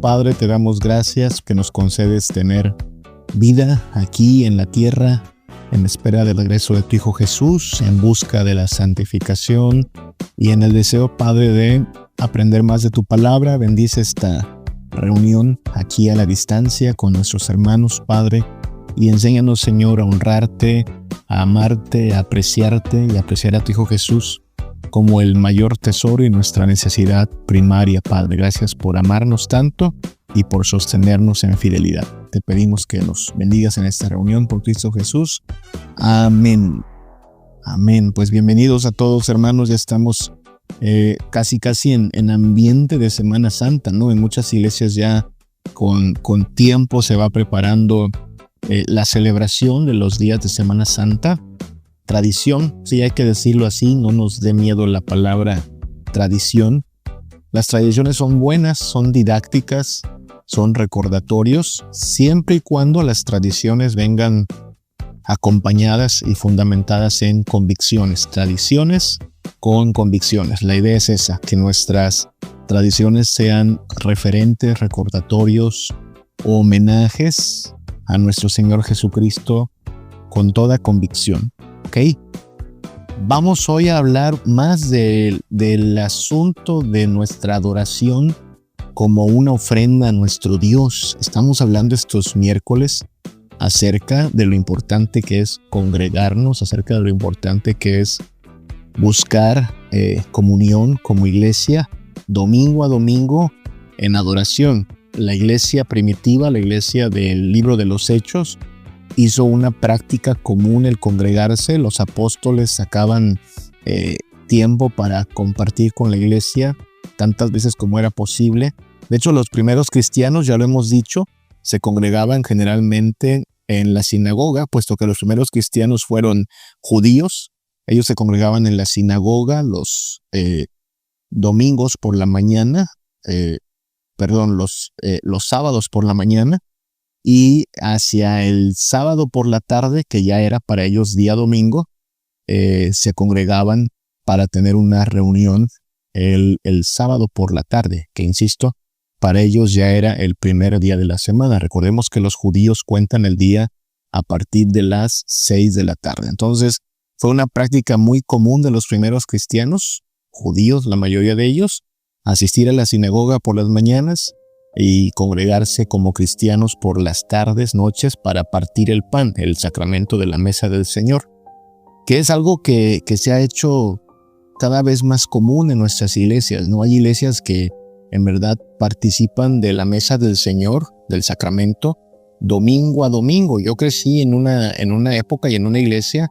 Padre, te damos gracias que nos concedes tener vida aquí en la tierra, en espera del regreso de tu Hijo Jesús, en busca de la santificación y en el deseo, Padre, de aprender más de tu palabra. Bendice esta reunión aquí a la distancia con nuestros hermanos, Padre, y enséñanos, Señor, a honrarte, a amarte, a apreciarte y a apreciar a tu Hijo Jesús como el mayor tesoro y nuestra necesidad primaria, Padre. Gracias por amarnos tanto y por sostenernos en fidelidad. Te pedimos que nos bendigas en esta reunión por Cristo Jesús. Amén. Amén. Pues bienvenidos a todos, hermanos. Ya estamos casi en ambiente de Semana Santa, ¿no? En muchas iglesias ya con tiempo se va preparando la celebración de los días de Semana Santa. Tradición, sí, hay que decirlo así, no nos dé miedo la palabra tradición. Las tradiciones son buenas, son didácticas, son recordatorios, siempre y cuando las tradiciones vengan acompañadas y fundamentadas en convicciones. Tradiciones con convicciones. La idea es esa, que nuestras tradiciones sean referentes, recordatorios, homenajes a nuestro Señor Jesucristo con toda convicción. ¿Ok? Vamos hoy a hablar más del asunto de nuestra adoración como una ofrenda a nuestro Dios. Estamos hablando estos miércoles acerca de lo importante que es congregarnos, acerca de lo importante que es buscar comunión como iglesia, domingo a domingo en adoración. La iglesia primitiva, la iglesia del libro de los Hechos, hizo una práctica común el congregarse. Los apóstoles sacaban tiempo para compartir con la iglesia tantas veces como era posible. De hecho, los primeros cristianos, ya lo hemos dicho, se congregaban generalmente en la sinagoga, puesto que los primeros cristianos fueron judíos. Ellos se congregaban en la sinagoga los domingos por la mañana, los sábados por la mañana, y hacia el sábado por la tarde, que ya era para ellos día domingo, se congregaban para tener una reunión el sábado por la tarde, que insisto, para ellos ya era el primer día de la semana. Recordemos que los judíos cuentan el día a partir de las 6 de la tarde. Entonces, fue una práctica muy común de los primeros cristianos, judíos, la mayoría de ellos, asistir a la sinagoga por las mañanas y congregarse como cristianos por las tardes, noches, para partir el pan, el sacramento de la mesa del Señor, que es algo que se ha hecho cada vez más común en nuestras iglesias, ¿no? Hay iglesias que en verdad participan de la mesa del Señor, del sacramento, domingo a domingo. Yo crecí en una época y en una iglesia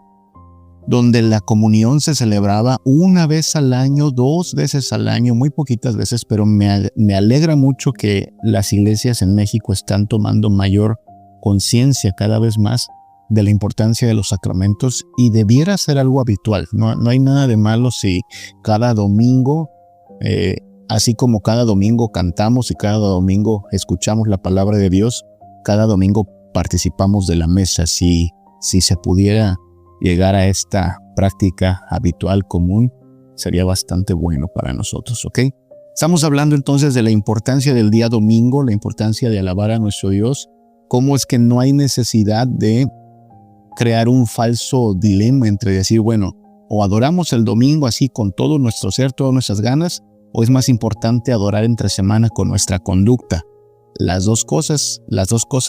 donde la comunión se celebraba una vez al año, 2 veces al año, muy poquitas veces, pero me alegra mucho que las iglesias en México están tomando mayor conciencia cada vez más de la importancia de los sacramentos, y debiera ser algo habitual. No hay nada de malo si cada domingo, así como cada domingo cantamos y cada domingo escuchamos la palabra de Dios, cada domingo participamos de la mesa. Si se pudiera llegar a esta práctica habitual común, sería bastante bueno para nosotros, ¿ok? Estamos hablando entonces de la importancia del día domingo, la importancia de alabar a nuestro Dios, cómo es que no hay necesidad de crear un falso dilema entre decir, bueno, o adoramos el domingo así con todo nuestro ser, todas nuestras ganas, o es más importante adorar entre semana con nuestra conducta. Las dos cosas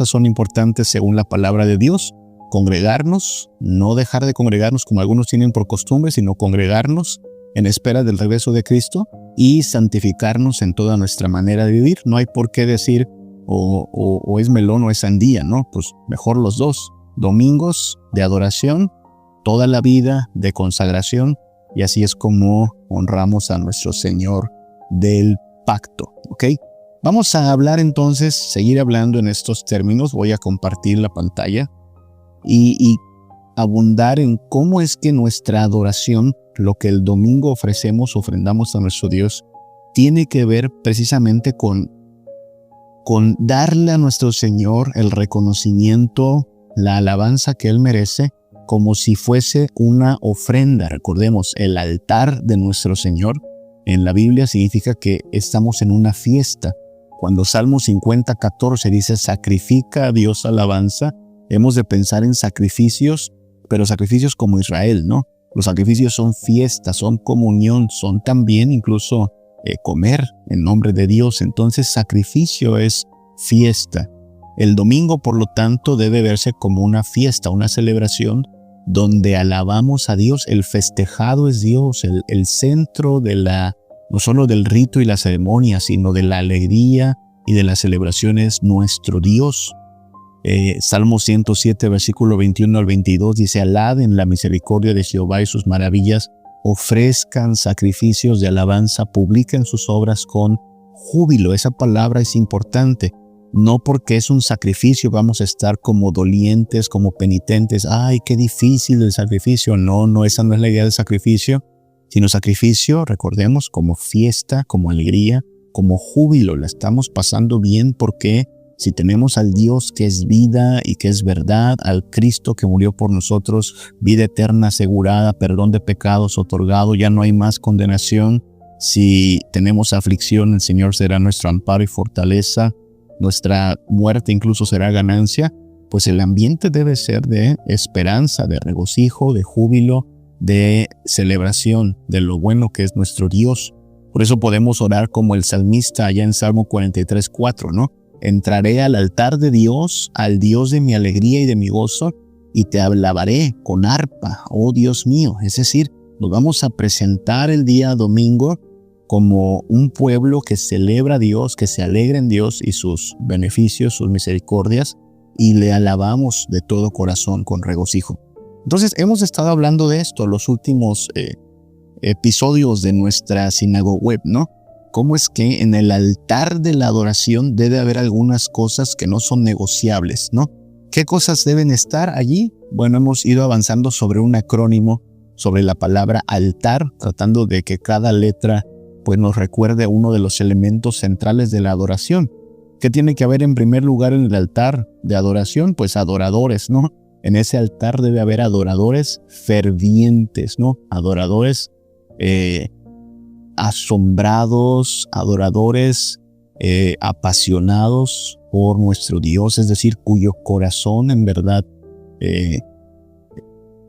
son importantes según la palabra de Dios. Congregarnos, no dejar de congregarnos como algunos tienen por costumbre, sino congregarnos en espera del regreso de Cristo, y santificarnos en toda nuestra manera de vivir. No hay por qué decir o es melón o es sandía, ¿no? Pues mejor los dos. Domingos de adoración, toda la vida de consagración, y así es como honramos a nuestro Señor del pacto, ¿ok? Vamos a hablar entonces, seguir hablando en estos términos. Voy a compartir la pantalla y abundar en cómo es que nuestra adoración, lo que el domingo ofrendamos a nuestro Dios, tiene que ver precisamente con darle a nuestro Señor el reconocimiento, la alabanza que Él merece, como si fuese una ofrenda. Recordemos, el altar de nuestro Señor en la Biblia significa que estamos en una fiesta. Cuando Salmo 50:14 dice sacrifica a Dios alabanza, hemos de pensar en sacrificios, pero sacrificios como Israel, ¿no? Los sacrificios son fiestas, son comunión, son también incluso comer en nombre de Dios. Entonces sacrificio es fiesta. El domingo, por lo tanto, debe verse como una fiesta, una celebración donde alabamos a Dios. El festejado es Dios, el centro de no solo del rito y la ceremonia, sino de la alegría y de la celebración es nuestro Dios. Salmo 107, versículo 21 al 22 dice: alaben la misericordia de Jehová y sus maravillas, ofrezcan sacrificios de alabanza, publiquen sus obras con júbilo. Esa palabra es importante. No porque es un sacrificio vamos a estar como dolientes, como penitentes. ¡Ay, qué difícil el sacrificio! No, esa no es la idea del sacrificio, sino sacrificio, recordemos, como fiesta, como alegría, como júbilo. La estamos pasando bien porque si tenemos al Dios que es vida y que es verdad, al Cristo que murió por nosotros, vida eterna asegurada, perdón de pecados otorgado, ya no hay más condenación. Si tenemos aflicción, el Señor será nuestro amparo y fortaleza. Nuestra muerte incluso será ganancia, pues el ambiente debe ser de esperanza, de regocijo, de júbilo, de celebración de lo bueno que es nuestro Dios. Por eso podemos orar como el salmista allá en Salmo 43:4, ¿no? Entraré al altar de Dios, al Dios de mi alegría y de mi gozo, y te alabaré con arpa, oh Dios mío. Es decir, nos vamos a presentar el día domingo como un pueblo que celebra a Dios, que se alegra en Dios y sus beneficios, sus misericordias, y le alabamos de todo corazón con regocijo. Entonces, hemos estado hablando de esto los últimos episodios de nuestra Sinagoga Web, ¿no? Cómo es que en el altar de la adoración debe haber algunas cosas que no son negociables, ¿no? ¿Qué cosas deben estar allí? Bueno, hemos ido avanzando sobre un acrónimo, sobre la palabra altar, tratando de que cada letra pues nos recuerde uno de los elementos centrales de la adoración. ¿Qué tiene que haber en primer lugar en el altar de adoración? Pues adoradores, ¿no? En ese altar debe haber adoradores fervientes, ¿no? Adoradores asombrados, adoradores apasionados por nuestro Dios, es decir, cuyo corazón en verdad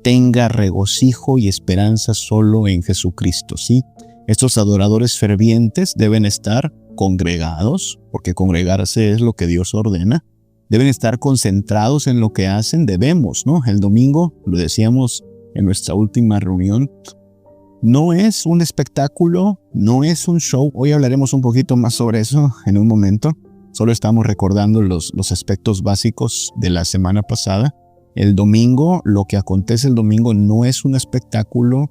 tenga regocijo y esperanza solo en Jesucristo, ¿sí? Estos adoradores fervientes deben estar congregados, porque congregarse es lo que Dios ordena. Deben estar concentrados en lo que hacen, debemos, ¿no? El domingo, lo decíamos en nuestra última reunión, no es un espectáculo, no es un show. Hoy hablaremos un poquito más sobre eso en un momento. Solo estamos recordando los aspectos básicos de la semana pasada. El domingo, lo que acontece el domingo no es un espectáculo,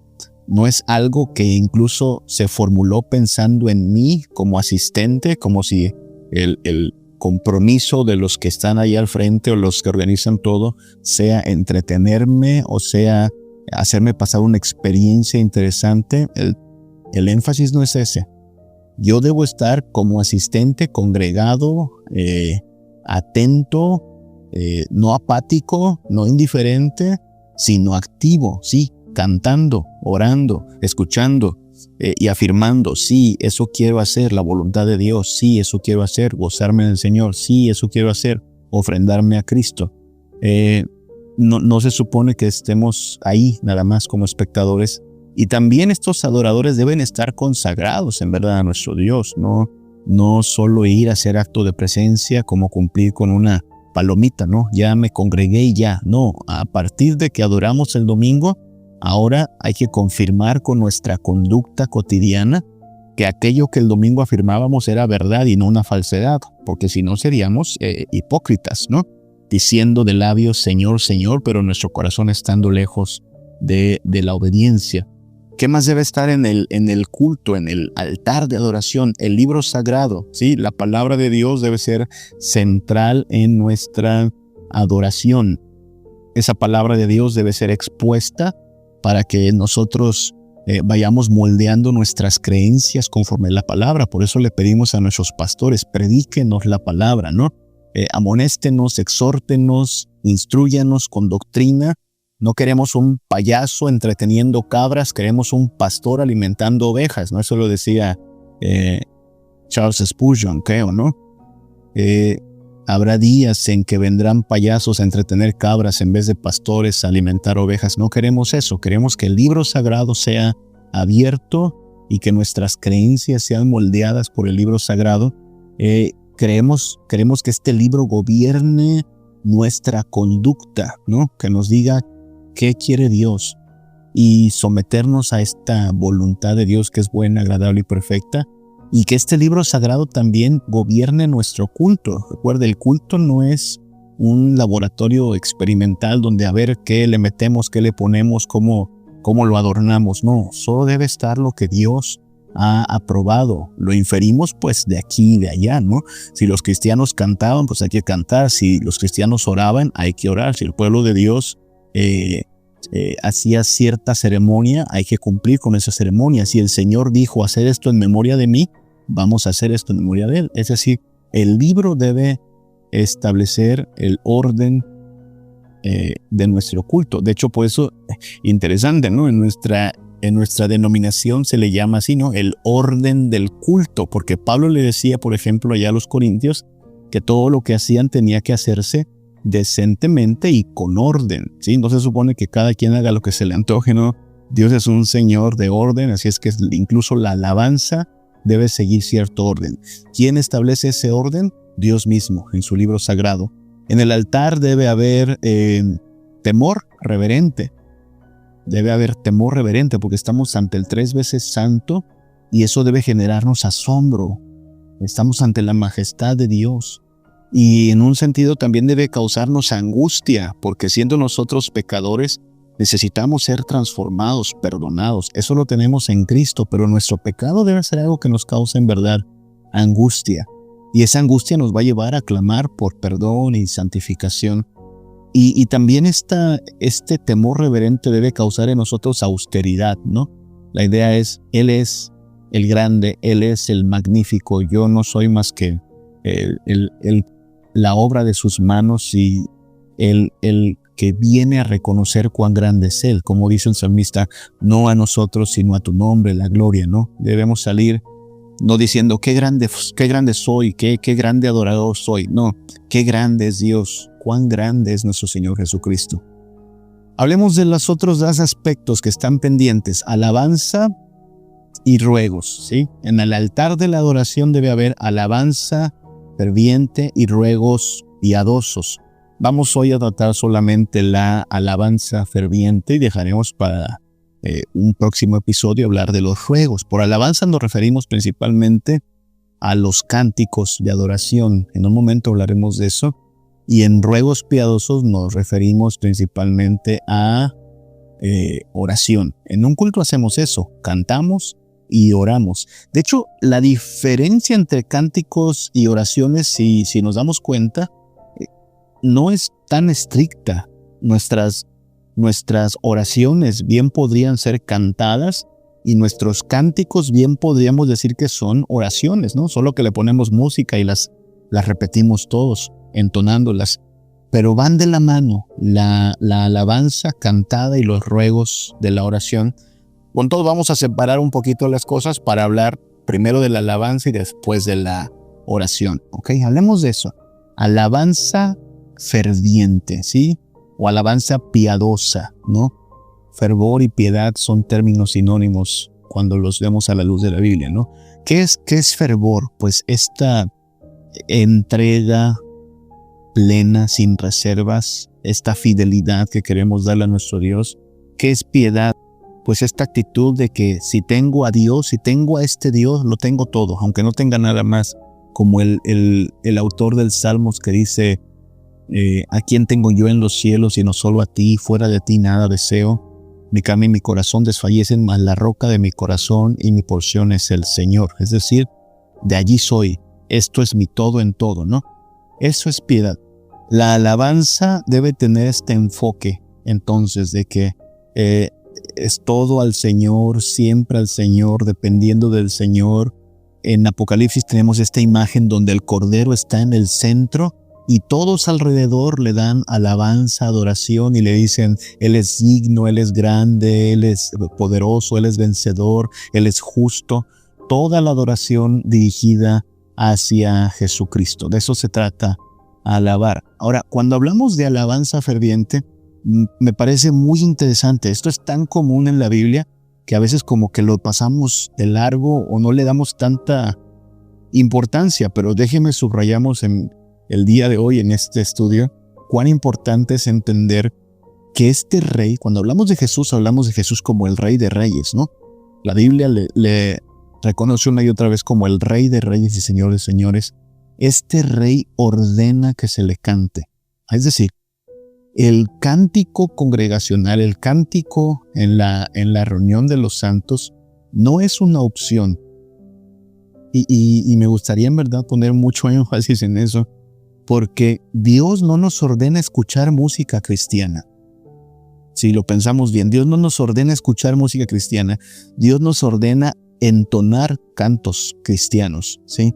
no es algo que incluso se formuló pensando en mí como asistente, como si el compromiso de los que están ahí al frente o los que organizan todo sea entretenerme o sea hacerme pasar una experiencia interesante. El énfasis no es ese. Yo debo estar como asistente congregado, atento, no apático, no indiferente, sino activo, sí, cantando, orando, escuchando y afirmando, sí, eso quiero hacer, la voluntad de Dios, sí, eso quiero hacer, gozarme del Señor, sí, eso quiero hacer, ofrendarme a Cristo. No se supone que estemos ahí nada más como espectadores. Y también estos adoradores deben estar consagrados en verdad a nuestro Dios, no solo ir a hacer acto de presencia como cumplir con una palomita, ¿no? Ya me congregué y ya. No, a partir de que adoramos el domingo, ahora hay que confirmar con nuestra conducta cotidiana que aquello que el domingo afirmábamos era verdad y no una falsedad, porque si no seríamos hipócritas, ¿no? Diciendo de labios Señor, Señor, pero nuestro corazón estando lejos de la obediencia. ¿Qué más debe estar en el culto, en el altar de adoración? El libro sagrado, ¿sí? La palabra de Dios debe ser central en nuestra adoración. Esa palabra de Dios debe ser expuesta para que nosotros vayamos moldeando nuestras creencias conforme a la palabra. Por eso le pedimos a nuestros pastores, predíquenos la palabra, ¿no? Amonéstenos, exhórtenos, instrúyanos con doctrina. No queremos un payaso entreteniendo cabras, queremos un pastor alimentando ovejas, ¿no? Eso lo decía Charles Spurgeon, creo, ¿no? Habrá días en que vendrán payasos a entretener cabras en vez de pastores a alimentar ovejas. No queremos eso. Queremos que el libro sagrado sea abierto y que nuestras creencias sean moldeadas por el libro sagrado. Queremos que este libro gobierne nuestra conducta, ¿no? Que nos diga qué quiere Dios y someternos a esta voluntad de Dios que es buena, agradable y perfecta. Y que este libro sagrado también gobierne nuestro culto. Recuerda, el culto no es un laboratorio experimental donde a ver qué le metemos, qué le ponemos, cómo lo adornamos. No, solo debe estar lo que Dios ha aprobado. Lo inferimos pues de aquí y de allá, ¿no? Si los cristianos cantaban, pues hay que cantar. Si los cristianos oraban, hay que orar. Si el pueblo de Dios hacía cierta ceremonia, hay que cumplir con esa ceremonia. Si el Señor dijo hacer esto en memoria de mí, vamos a hacer esto en memoria de Él. Es decir, el libro debe establecer el orden de nuestro culto. De hecho, por eso, interesante, ¿no? En nuestra denominación se le llama así, ¿no? El orden del culto, porque Pablo le decía, por ejemplo, allá a los corintios, que todo lo que hacían tenía que hacerse decentemente y con orden, ¿sí? No se supone que cada quien haga lo que se le antoje, ¿no? Dios es un Señor de orden, así es que incluso la alabanza debe seguir cierto orden. ¿Quién establece ese orden? Dios mismo, en su libro sagrado. En el altar debe haber temor reverente. Debe haber temor reverente porque estamos ante el 3 veces santo y eso debe generarnos asombro. Estamos ante la majestad de Dios. Y en un sentido también debe causarnos angustia, porque siendo nosotros pecadores, necesitamos ser transformados, perdonados. Eso lo tenemos en Cristo, pero nuestro pecado debe ser algo que nos causa en verdad angustia. Y esa angustia nos va a llevar a clamar por perdón y santificación. Y también este temor reverente debe causar en nosotros austeridad, ¿no? La idea es, Él es el grande, Él es el magnífico, yo no soy más que la obra de sus manos y el que viene a reconocer cuán grande es Él. Como dice el salmista, no a nosotros, sino a tu nombre, la gloria, ¿no? Debemos salir no diciendo qué grande soy, qué grande adorador soy. No, qué grande es Dios, cuán grande es nuestro Señor Jesucristo. Hablemos de los otros 2 aspectos que están pendientes, alabanza y ruegos, ¿sí? En el altar de la adoración debe haber alabanza ferviente y ruegos piadosos. Vamos hoy a tratar solamente la alabanza ferviente y dejaremos para un próximo episodio hablar de los ruegos. Por alabanza nos referimos principalmente a los cánticos de adoración. En un momento hablaremos de eso. Y en ruegos piadosos nos referimos principalmente a oración. En un culto hacemos eso, cantamos y oramos. De hecho, la diferencia entre cánticos y oraciones, si nos damos cuenta, no es tan estricta. Nuestras oraciones bien podrían ser cantadas y nuestros cánticos bien podríamos decir que son oraciones, ¿no? Solo que le ponemos música y las repetimos todos, entonándolas. Pero van de la mano la alabanza cantada y los ruegos de la oración. Con todo vamos a separar un poquito las cosas para hablar primero de la alabanza y después de la oración. ¿Ok? Hablemos de eso. Alabanza ferviente, ¿sí? O alabanza piadosa, ¿no? Fervor y piedad son términos sinónimos cuando los vemos a la luz de la Biblia, ¿no? ¿Qué es fervor? Pues esta entrega plena, sin reservas, esta fidelidad que queremos darle a nuestro Dios. ¿Qué es piedad? Pues esta actitud de que si tengo a Dios, si tengo a este Dios, lo tengo todo, aunque no tenga nada más, como el autor del Salmos que dice, ¿a quién tengo yo en los cielos sino solo a ti? Fuera de ti nada deseo. Mi carne y mi corazón desfallecen, mas la roca de mi corazón y mi porción es el Señor. Es decir, de allí soy. Esto es mi todo en todo, ¿no? Eso es piedad. La alabanza debe tener este enfoque, entonces, de que es todo al Señor, siempre al Señor, dependiendo del Señor. En Apocalipsis tenemos esta imagen donde el Cordero está en el centro y todos alrededor le dan alabanza, adoración y le dicen, Él es digno, Él es grande, Él es poderoso, Él es vencedor, Él es justo. Toda la adoración dirigida hacia Jesucristo. De eso se trata alabar. Ahora, cuando hablamos de alabanza ferviente, me parece muy interesante. Esto es tan común en la Biblia que a veces como que lo pasamos de largo o no le damos tanta importancia, pero déjeme subrayamos en el día de hoy en este estudio cuán importante es entender que este rey, cuando hablamos de Jesús como el Rey de Reyes, ¿no? La Biblia le reconoce una y otra vez como el Rey de Reyes y Señor de Señores. Este rey ordena que se le cante. Es decir, el cántico congregacional, el cántico en la reunión de los santos, no es una opción. Y me gustaría en verdad poner mucho énfasis en eso, porque Dios no nos ordena escuchar música cristiana. Si lo pensamos bien, Dios no nos ordena escuchar música cristiana, Dios nos ordena entonar cantos cristianos, ¿sí?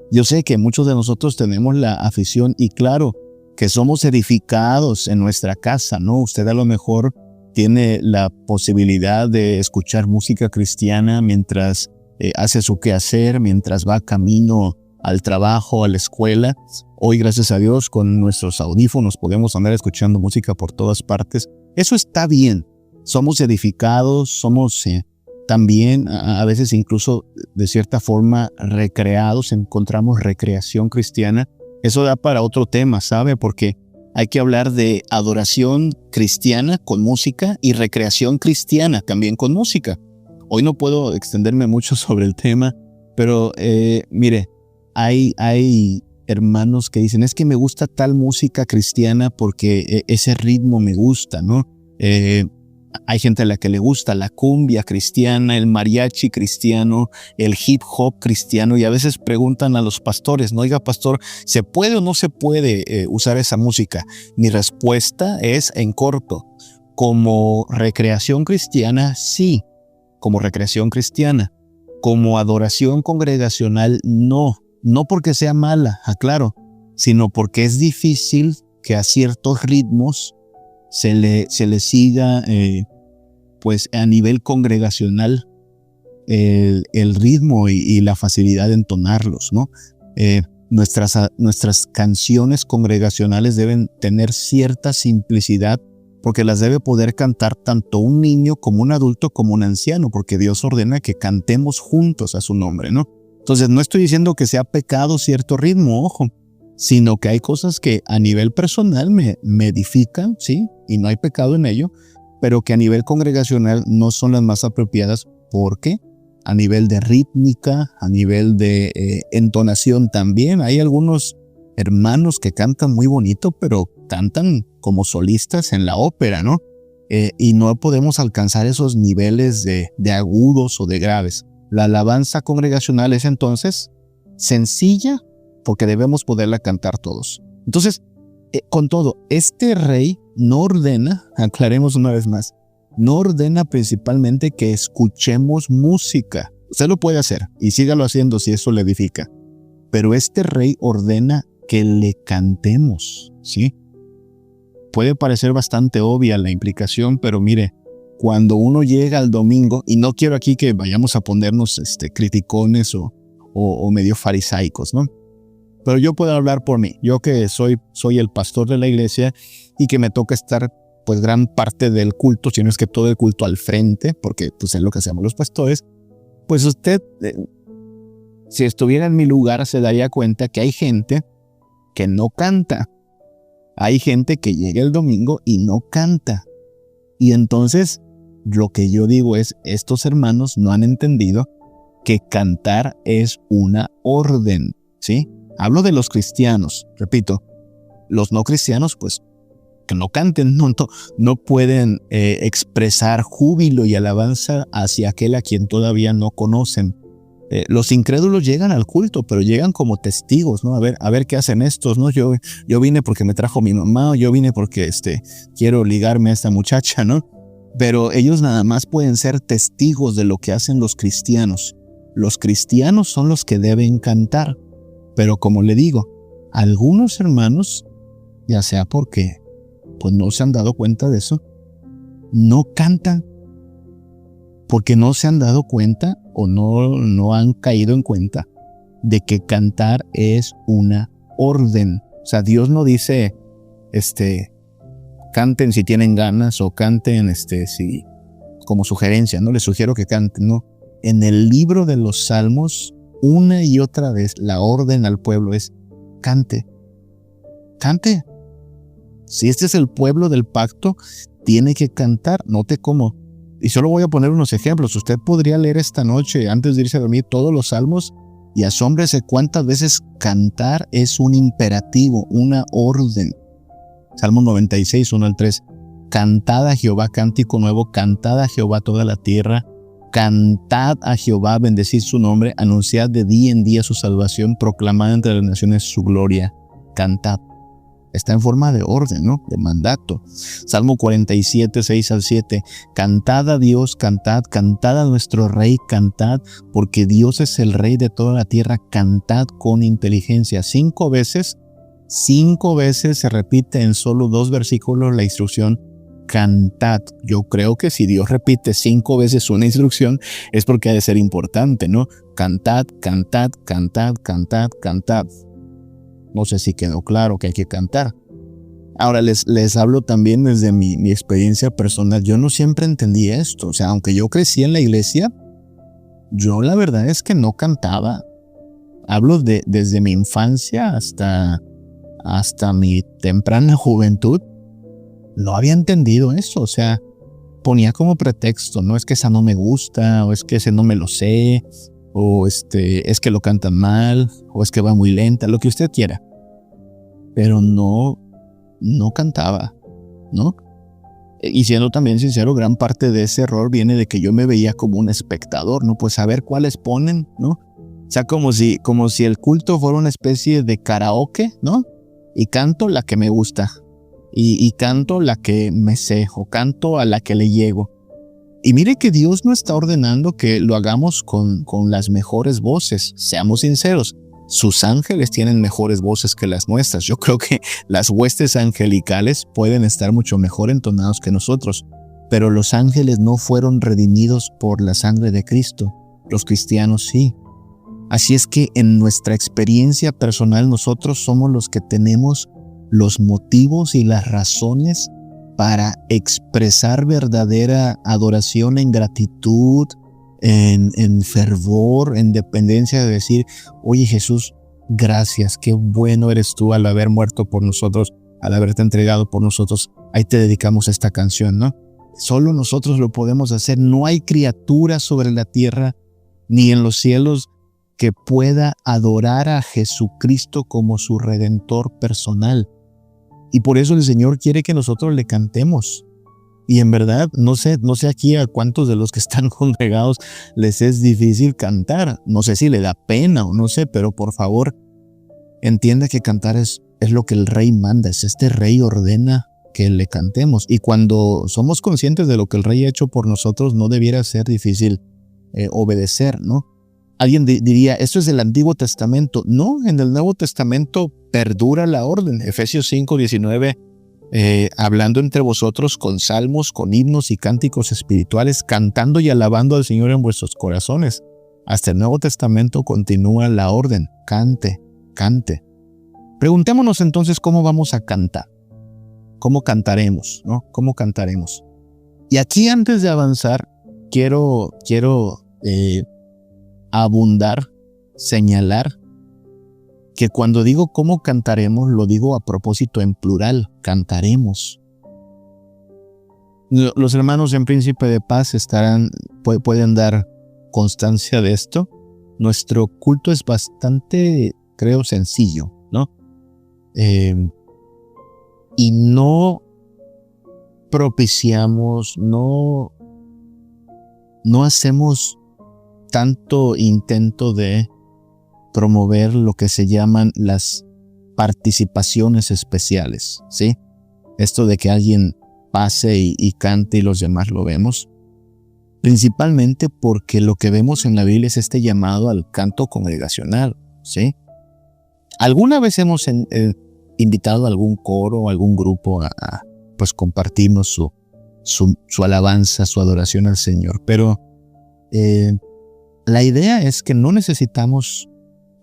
Yo sé que muchos de nosotros tenemos la afición y claro que somos edificados en nuestra casa, ¿no? Usted a lo mejor tiene la posibilidad de escuchar música cristiana mientras hace su quehacer, mientras va camino al trabajo, a la escuela. Hoy, gracias a Dios, con nuestros audífonos podemos andar escuchando música por todas partes. Eso está bien. Somos edificados, somos también a veces incluso de cierta forma recreados, encontramos recreación cristiana. Eso da para otro tema, ¿sabe? Porque hay que hablar de adoración cristiana con música y recreación cristiana también con música. Hoy no puedo extenderme mucho sobre el tema, pero mire, hay hermanos que dicen, es que me gusta tal música cristiana porque ese ritmo me gusta, ¿no? Hay gente a la que le gusta la cumbia cristiana, el mariachi cristiano, el hip hop cristiano, y a veces preguntan a los pastores, ¿no? Oiga, pastor, ¿se puede o no se puede usar esa música? Mi respuesta es en corto, como recreación cristiana, sí, como recreación cristiana. Como adoración congregacional, no porque sea mala, aclaro, sino porque es difícil que a ciertos ritmos se le siga, pues a nivel congregacional, el ritmo y la facilidad de entonarlos, ¿no? Nuestras canciones congregacionales deben tener cierta simplicidad porque las debe poder cantar tanto un niño como un adulto como un anciano, porque Dios ordena que cantemos juntos a su nombre, ¿no? Entonces no estoy diciendo que sea pecado cierto ritmo, ojo, sino que hay cosas que a nivel personal me edifican, ¿sí? Y no hay pecado en ello, pero que a nivel congregacional no son las más apropiadas porque a nivel de rítmica, a nivel de entonación también, hay algunos hermanos que cantan muy bonito, pero cantan como solistas en la ópera, ¿no? Y no podemos alcanzar esos niveles de agudos o de graves. La alabanza congregacional es entonces sencilla porque debemos poderla cantar todos. Entonces, con todo, este rey no ordena, aclaremos una vez más, no ordena principalmente que escuchemos música. Usted lo puede hacer y sígalo haciendo si eso le edifica. Pero este rey ordena que le cantemos, ¿sí? Puede parecer bastante obvia la implicación, pero mire, cuando uno llega al domingo, y no quiero aquí que vayamos a ponernos criticones o medio farisaicos, ¿no? Pero yo puedo hablar por mí, yo que soy el pastor de la iglesia y que me toca estar pues gran parte del culto, si no es que todo el culto al frente, porque pues es lo que hacemos los pastores, pues usted, si estuviera en mi lugar, se daría cuenta que hay gente que no canta. Hay gente que llega el domingo y no canta. Y entonces, lo que yo digo es, estos hermanos no han entendido que cantar es una orden, ¿sí? Hablo de los cristianos, repito, los no cristianos, pues, que no canten, no pueden expresar júbilo y alabanza hacia aquel a quien todavía no conocen. Los incrédulos llegan al culto, pero llegan como testigos, ¿no? A ver qué hacen estos, ¿no? Yo vine porque me trajo mi mamá, o yo vine porque quiero ligarme a esta muchacha, ¿no? Pero ellos nada más pueden ser testigos de lo que hacen los cristianos. Los cristianos son los que deben cantar. Pero como le digo, algunos hermanos, ya sea porque pues no se han dado cuenta de eso, no cantan porque no se han dado cuenta o no han caído en cuenta de que cantar es una orden. O sea, Dios no dice, canten si tienen ganas o canten, si como sugerencia, no les sugiero que canten, no. En el libro de los Salmos, una y otra vez, la orden al pueblo es cante. Cante. Si este es el pueblo del pacto, tiene que cantar. Note cómo. Y solo voy a poner unos ejemplos. Usted podría leer esta noche, antes de irse a dormir, todos los salmos y asómbrese cuántas veces cantar es un imperativo, una orden. Salmo 96, 1 al 3. Cantad a Jehová cántico nuevo, cantad a Jehová toda la tierra, cantad a Jehová, bendecid su nombre, anunciad de día en día su salvación, proclamad entre las naciones su gloria, cantad. Está en forma de orden, ¿no? De mandato. Salmo 47, 6 al 7. Cantad a Dios, cantad a nuestro Rey, cantad, porque Dios es el Rey de toda la tierra, cantad con inteligencia. 5 veces se repite en solo 2 versículos la instrucción cantad. Yo creo que si Dios repite 5 veces una instrucción es porque ha de ser importante, ¿no? Cantad, cantad, cantad, cantad, cantad. No sé si quedó claro que hay que cantar. Ahora les hablo también desde mi experiencia personal. Yo no siempre entendí esto. O sea, aunque yo crecí en la iglesia, yo la verdad es que no cantaba. Hablo desde mi infancia hasta mi temprana juventud. No había entendido eso. O sea, ponía como pretexto, no es que esa no me gusta, o es que ese no me lo sé, o es que lo cantan mal, o es que va muy lenta, lo que usted quiera. Pero no cantaba, ¿no? Y siendo también sincero, gran parte de ese error viene de que yo me veía como un espectador, ¿no? Pues a ver cuáles ponen, ¿no? O sea, como si el culto fuera una especie de karaoke, ¿no? Y canto la que me gusta, y canto la que me sé, o canto a la que le llego. Y mire que Dios no está ordenando que lo hagamos con las mejores voces, seamos sinceros. Sus ángeles tienen mejores voces que las nuestras. Yo creo que las huestes angelicales pueden estar mucho mejor entonados que nosotros, pero los ángeles no fueron redimidos por la sangre de Cristo. Los cristianos sí. Así es que en nuestra experiencia personal nosotros somos los que tenemos los motivos y las razones para expresar verdadera adoración en gratitud, en fervor, en dependencia de decir, oye Jesús, gracias, qué bueno eres tú al haber muerto por nosotros, al haberte entregado por nosotros. Ahí te dedicamos esta canción, ¿no? Solo nosotros lo podemos hacer. No hay criatura sobre la tierra ni en los cielos que pueda adorar a Jesucristo como su Redentor personal. Y por eso el Señor quiere que nosotros le cantemos. Y en verdad, no sé aquí a cuántos de los que están congregados les es difícil cantar. No sé si le da pena o no sé, pero por favor, entienda que cantar es lo que el Rey manda. Este Rey ordena que le cantemos. Y cuando somos conscientes de lo que el Rey ha hecho por nosotros, no debiera ser difícil obedecer, ¿no? Alguien diría, esto es del Antiguo Testamento. No, en el Nuevo Testamento perdura la orden. Efesios 5:19, hablando entre vosotros con salmos, con himnos y cánticos espirituales, cantando y alabando al Señor en vuestros corazones. Hasta el Nuevo Testamento continúa la orden. Cante, cante. Preguntémonos entonces cómo vamos a cantar. ¿Cómo cantaremos, no? ¿Cómo cantaremos? Y aquí antes de avanzar, quiero abundar, señalar que cuando digo cómo cantaremos, lo digo a propósito en plural, cantaremos. Los hermanos en Príncipe de Paz pueden dar constancia de esto. Nuestro culto es bastante, creo, sencillo, ¿no? Y no propiciamos, no hacemos tanto intento de promover lo que se llaman las participaciones especiales, ¿sí? Esto de que alguien pase y cante y los demás lo vemos. Principalmente porque lo que vemos en la Biblia es este llamado al canto congregacional, ¿sí? Alguna vez hemos invitado a algún coro o algún grupo a pues compartirnos su alabanza, su adoración al Señor, pero la idea es que no necesitamos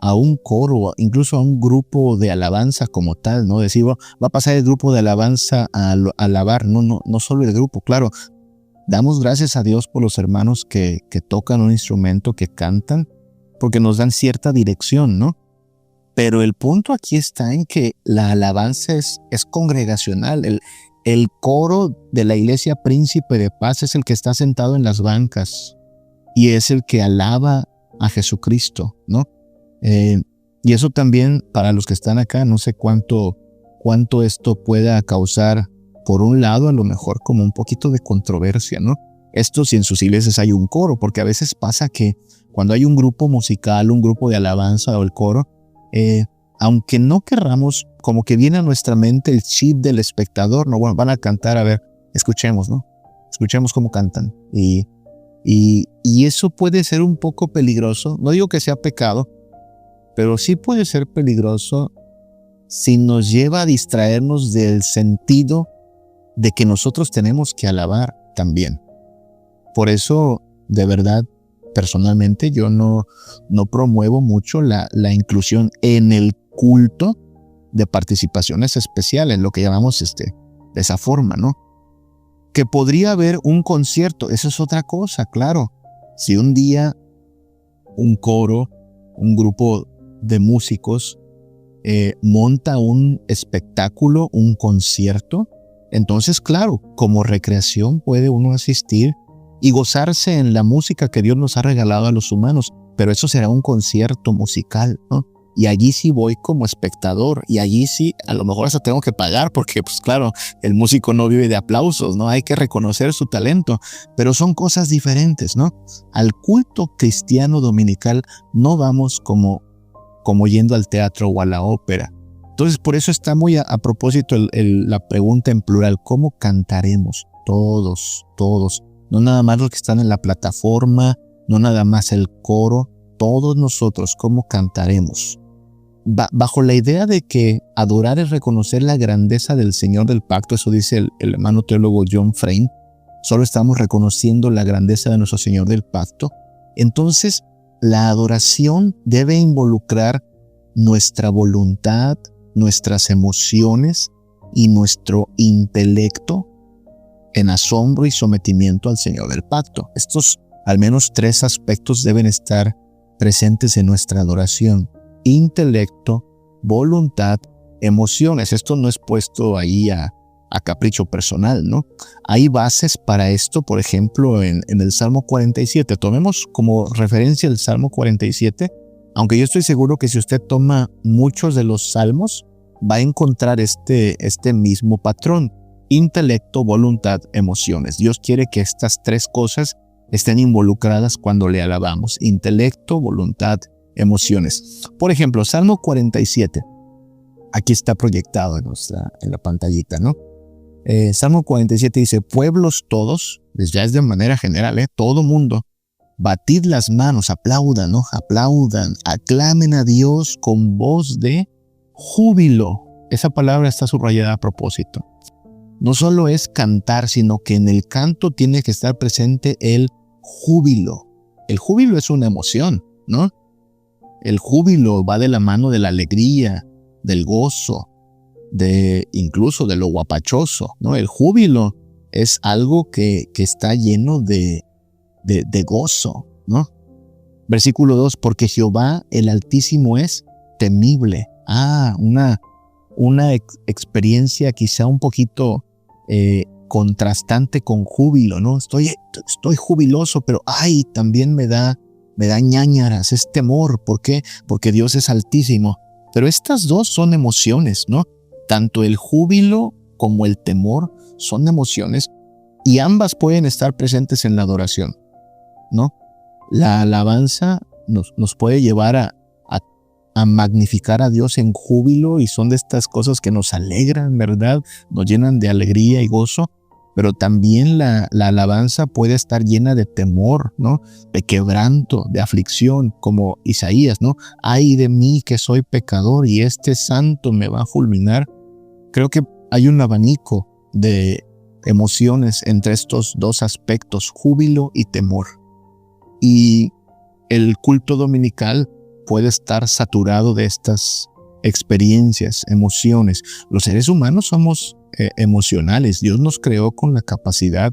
a un coro, incluso a un grupo de alabanza como tal, ¿no? Decir, bueno, va a pasar el grupo de alabanza a alabar, no solo el grupo, claro. Damos gracias a Dios por los hermanos que tocan un instrumento, que cantan, porque nos dan cierta dirección, ¿no? Pero el punto aquí está en que la alabanza es congregacional. El coro de la Iglesia Príncipe de Paz es el que está sentado en las bancas y es el que alaba a Jesucristo, ¿no? Y eso también, para los que están acá, no sé cuánto esto pueda causar, por un lado, a lo mejor como un poquito de controversia, ¿no? Esto si en sus iglesias hay un coro, porque a veces pasa que cuando hay un grupo musical, un grupo de alabanza o el coro, aunque no querramos, como que viene a nuestra mente el chip del espectador, ¿no? Bueno, van a cantar, a ver, escuchemos, ¿no? Escuchemos cómo cantan. Y eso puede ser un poco peligroso. No digo que sea pecado, pero sí puede ser peligroso si nos lleva a distraernos del sentido de que nosotros tenemos que alabar también. Por eso, de verdad, personalmente, yo no promuevo mucho la inclusión en el culto de participaciones especiales, lo que llamamos de esa forma, ¿no? Que podría haber un concierto, eso es otra cosa, claro. Si un día un coro, un grupo de músicos monta un espectáculo, un concierto, entonces, claro, como recreación puede uno asistir y gozarse en la música que Dios nos ha regalado a los humanos, pero eso será un concierto musical, ¿no? Y allí sí voy como espectador, y allí sí, a lo mejor hasta tengo que pagar, porque pues claro, el músico no vive de aplausos, ¿no? Hay que reconocer su talento, pero son cosas diferentes, ¿no? Al culto cristiano dominical no vamos como yendo al teatro o a la ópera. Entonces, por eso está muy a propósito la pregunta en plural, ¿cómo cantaremos? Todos. No nada más los que están en la plataforma, no nada más el coro, todos nosotros, ¿cómo cantaremos? Bajo la idea de que adorar es reconocer la grandeza del Señor del pacto, eso dice el hermano teólogo John Frame, solo estamos reconociendo la grandeza de nuestro Señor del pacto. Entonces, la adoración debe involucrar nuestra voluntad, nuestras emociones y nuestro intelecto en asombro y sometimiento al Señor del pacto. Estos al menos 3 aspectos deben estar presentes en nuestra adoración: intelecto, voluntad, emociones. Esto no es puesto ahí a capricho personal, ¿no? Hay bases para esto, por ejemplo, en el Salmo 47. Tomemos como referencia el Salmo 47, aunque yo estoy seguro que si usted toma muchos de los salmos, va a encontrar este mismo patrón: intelecto, voluntad, emociones. Dios quiere que estas 3 cosas estén involucradas cuando le alabamos: intelecto, voluntad, emociones. Por ejemplo, Salmo 47. Aquí está proyectado en la pantallita, ¿no? Salmo 47 dice: pueblos todos, pues ya es de manera general, todo mundo, batid las manos, aplaudan, ¿no? Aplaudan, aclamen a Dios con voz de júbilo. Esa palabra está subrayada a propósito. No solo es cantar, sino que en el canto tiene que estar presente el júbilo. El júbilo es una emoción, ¿no? El júbilo va de la mano de la alegría, del gozo, incluso de lo guapachoso, ¿no? El júbilo es algo que está lleno de gozo, ¿no? Versículo 2, porque Jehová el Altísimo es temible. Una experiencia quizá un poquito contrastante con júbilo, ¿no? Estoy jubiloso, pero también me da ñáñaras, es temor. ¿Por qué? Porque Dios es altísimo. Pero estas dos son emociones, ¿no? Tanto el júbilo como el temor son emociones, y ambas pueden estar presentes en la adoración, ¿no? La alabanza nos puede llevar a magnificar a Dios en júbilo, y son de estas cosas que nos alegran, ¿verdad? Nos llenan de alegría y gozo. Pero también la alabanza puede estar llena de temor, ¿no? De quebranto, de aflicción, como Isaías, ¿no? Ay de mí que soy pecador y este santo me va a fulminar. Creo que hay un abanico de emociones entre estos 2 aspectos, júbilo y temor. Y el culto dominical puede estar saturado de estas experiencias, emociones. Los seres humanos somos emocionales. Dios nos creó con la capacidad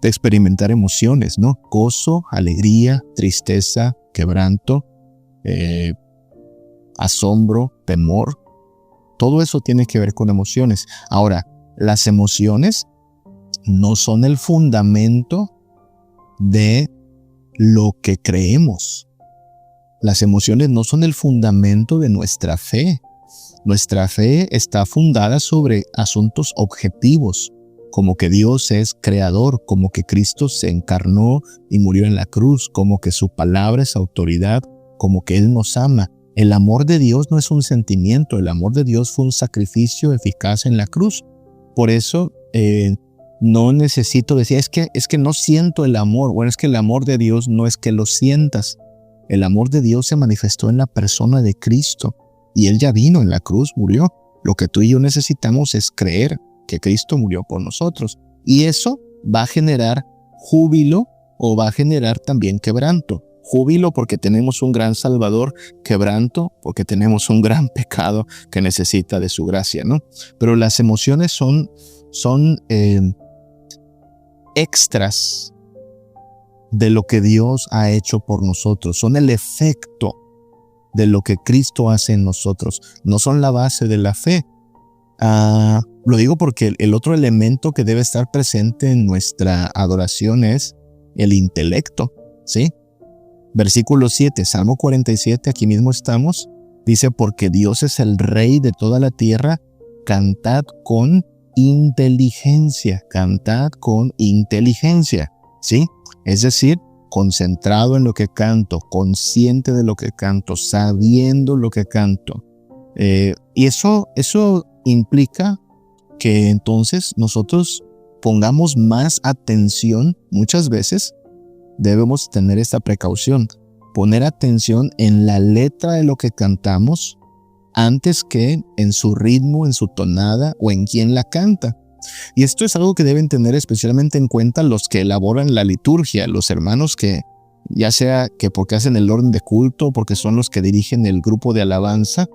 de experimentar emociones, ¿no? Gozo, alegría, tristeza, quebranto, asombro, temor. Todo eso tiene que ver con emociones. Ahora, las emociones no son el fundamento de lo que creemos. Las emociones no son el fundamento de nuestra fe. Nuestra fe está fundada sobre asuntos objetivos, como que Dios es creador, como que Cristo se encarnó y murió en la cruz, como que su palabra es autoridad, como que Él nos ama. El amor de Dios no es un sentimiento, el amor de Dios fue un sacrificio eficaz en la cruz. Por eso no necesito decir, es que no siento el amor. Bueno, es que el amor de Dios no es que lo sientas. El amor de Dios se manifestó en la persona de Cristo y Él ya vino en la cruz, murió. Lo que tú y yo necesitamos es creer que Cristo murió por nosotros. Y eso va a generar júbilo o va a generar también quebranto. Júbilo porque tenemos un gran Salvador, quebranto porque tenemos un gran pecado que necesita de su gracia, ¿no? Pero las emociones son extras de lo que Dios ha hecho por nosotros. Son el efecto de lo que Cristo hace en nosotros. No son la base de la fe. Lo digo porque el otro elemento que debe estar presente en nuestra adoración es el intelecto, ¿sí? Versículo 7, Salmo 47, aquí mismo estamos. Dice, porque Dios es el Rey de toda la tierra, cantad con inteligencia, ¿sí? Es decir, concentrado en lo que canto, consciente de lo que canto, sabiendo lo que canto. Y eso implica que entonces nosotros pongamos más atención. Muchas veces debemos tener esta precaución, poner atención en la letra de lo que cantamos antes que en su ritmo, en su tonada o en quién la canta. Y esto es algo que deben tener especialmente en cuenta los que elaboran la liturgia, los hermanos que, ya sea que porque hacen el orden de culto, porque son los que dirigen el grupo de alabanza,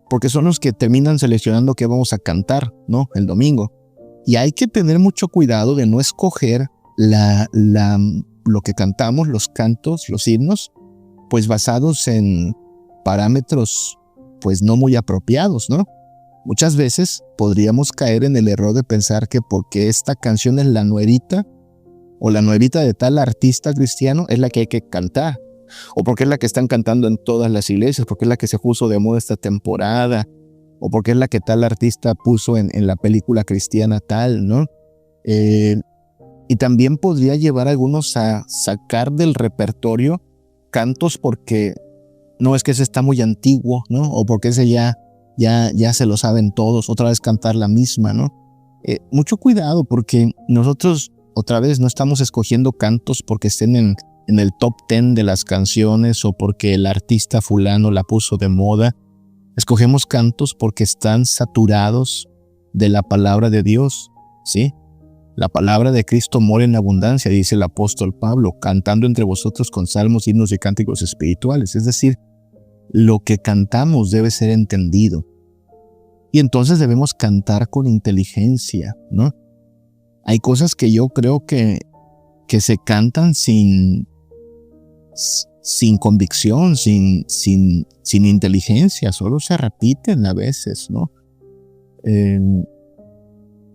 porque son los que terminan seleccionando qué vamos a cantar, ¿no? El domingo. Y hay que tener mucho cuidado de no escoger lo que cantamos, los cantos, los himnos, pues basados en parámetros pues no muy apropiados, ¿no? Muchas veces podríamos caer en el error de pensar que porque esta canción es la nuevita o la nuevita de tal artista cristiano es la que hay que cantar, o porque es la que están cantando en todas las iglesias, porque es la que se puso de moda esta temporada, o porque es la que tal artista puso en la película cristiana tal, ¿no? Y también podría llevar a algunos a sacar del repertorio cantos porque no es que ese está muy antiguo, ¿no? O porque ese ya se lo saben todos, otra vez cantar la misma, ¿no? Mucho cuidado porque nosotros otra vez no estamos escogiendo cantos porque estén en el top 10 de las canciones o porque el artista fulano la puso de moda. Escogemos cantos porque están saturados de la palabra de Dios, ¿sí? La palabra de Cristo mora en abundancia, dice el apóstol Pablo, cantando entre vosotros con salmos, himnos y cánticos espirituales. Es decir, lo que cantamos debe ser entendido. Y entonces debemos cantar con inteligencia, ¿no? Hay cosas que yo creo que se cantan sin convicción, sin inteligencia, solo se repiten a veces, ¿no?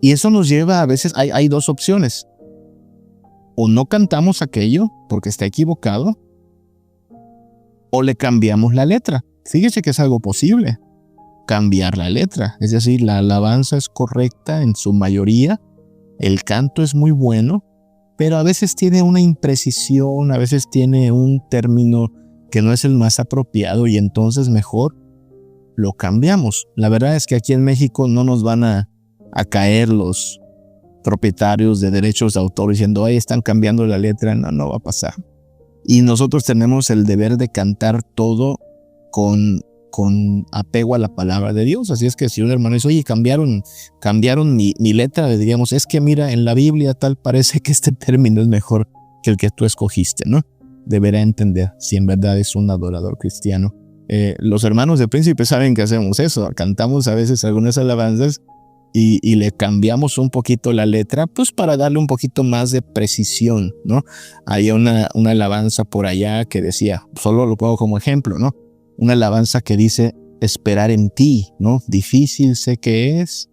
Y eso nos lleva a veces, hay dos opciones. O no cantamos aquello porque está equivocado, o le cambiamos la letra. Fíjese que es algo posible, cambiar la letra. Es decir, la alabanza es correcta en su mayoría, el canto es muy bueno, pero a veces tiene una imprecisión, a veces tiene un término que no es el más apropiado y entonces mejor lo cambiamos. La verdad es que aquí en México no nos van a caer los propietarios de derechos de autor diciendo, ahí están cambiando la letra. No va a pasar. Y nosotros tenemos el deber de cantar todo con apego a la palabra de Dios. Así es que si un hermano dice, oye, cambiaron mi letra, le diríamos, es que mira, en la Biblia tal parece que este término es mejor que el que tú escogiste, ¿no? deberá entender si en verdad es un adorador cristiano. Los hermanos de Príncipe saben que hacemos eso. Cantamos a veces algunas alabanzas y le cambiamos un poquito la letra, pues para darle un poquito más de precisión, ¿no? Hay una alabanza por allá que decía, solo lo pongo como ejemplo, ¿no? Una alabanza que dice, esperar en ti, ¿no? Difícil sé que es.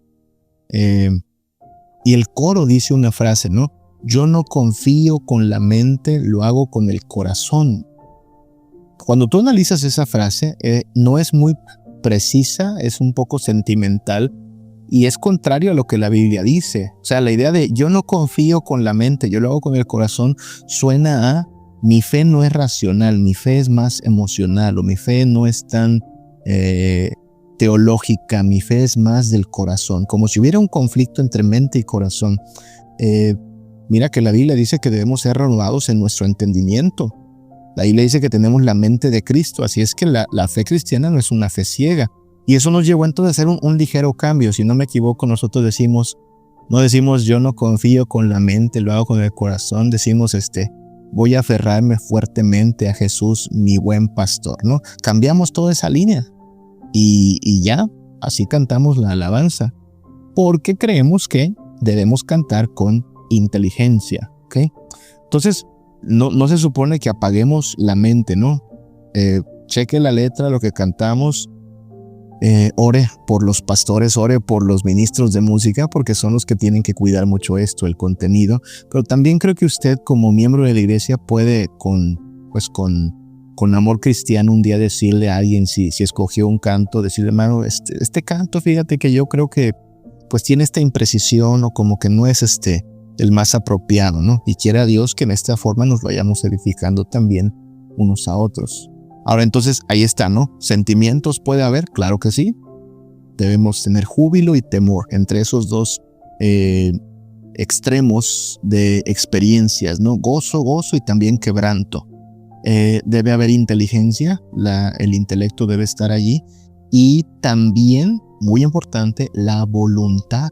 Y el coro dice una frase, ¿no? Yo no confío con la mente, lo hago con el corazón. Cuando tú analizas esa frase, no es muy precisa, es un poco sentimental y es contrario a lo que la Biblia dice. O sea, la idea de yo no confío con la mente, yo lo hago con el corazón, suena a mi fe no es racional, mi fe es más emocional, o mi fe no es tan teológica, mi fe es más del corazón, como si hubiera un conflicto entre mente y corazón. Mira que la Biblia dice que debemos ser renovados en nuestro entendimiento. La Biblia dice que tenemos la mente de Cristo, así es que la fe cristiana no es una fe ciega. Y eso nos llevó entonces a hacer un ligero cambio. Si no me equivoco, nosotros no decimos yo no confío con la mente, lo hago con el corazón, decimos voy a aferrarme fuertemente a Jesús, mi buen pastor, ¿no? Cambiamos toda esa línea y ya, así cantamos la alabanza, porque creemos que debemos cantar con inteligencia, ¿ok? Entonces, no se supone que apaguemos la mente, ¿no? Cheque la letra, lo que cantamos, ore por los pastores, ore por los ministros de música, porque son los que tienen que cuidar mucho esto, el contenido. Pero también creo que usted como miembro de la iglesia puede con amor cristiano un día decirle a alguien, si escogió un canto, decirle, hermano, este canto, fíjate que yo creo que pues tiene esta imprecisión o como que no es el más apropiado, ¿no? Y quiera Dios que en esta forma nos vayamos edificando también unos a otros. Ahora entonces ahí está, ¿no? ¿Sentimientos puede haber? Claro que sí. Debemos tener júbilo y temor entre esos dos extremos de experiencias, ¿no? Gozo y también quebranto. Debe haber inteligencia, el intelecto debe estar allí. Y también, muy importante, la voluntad,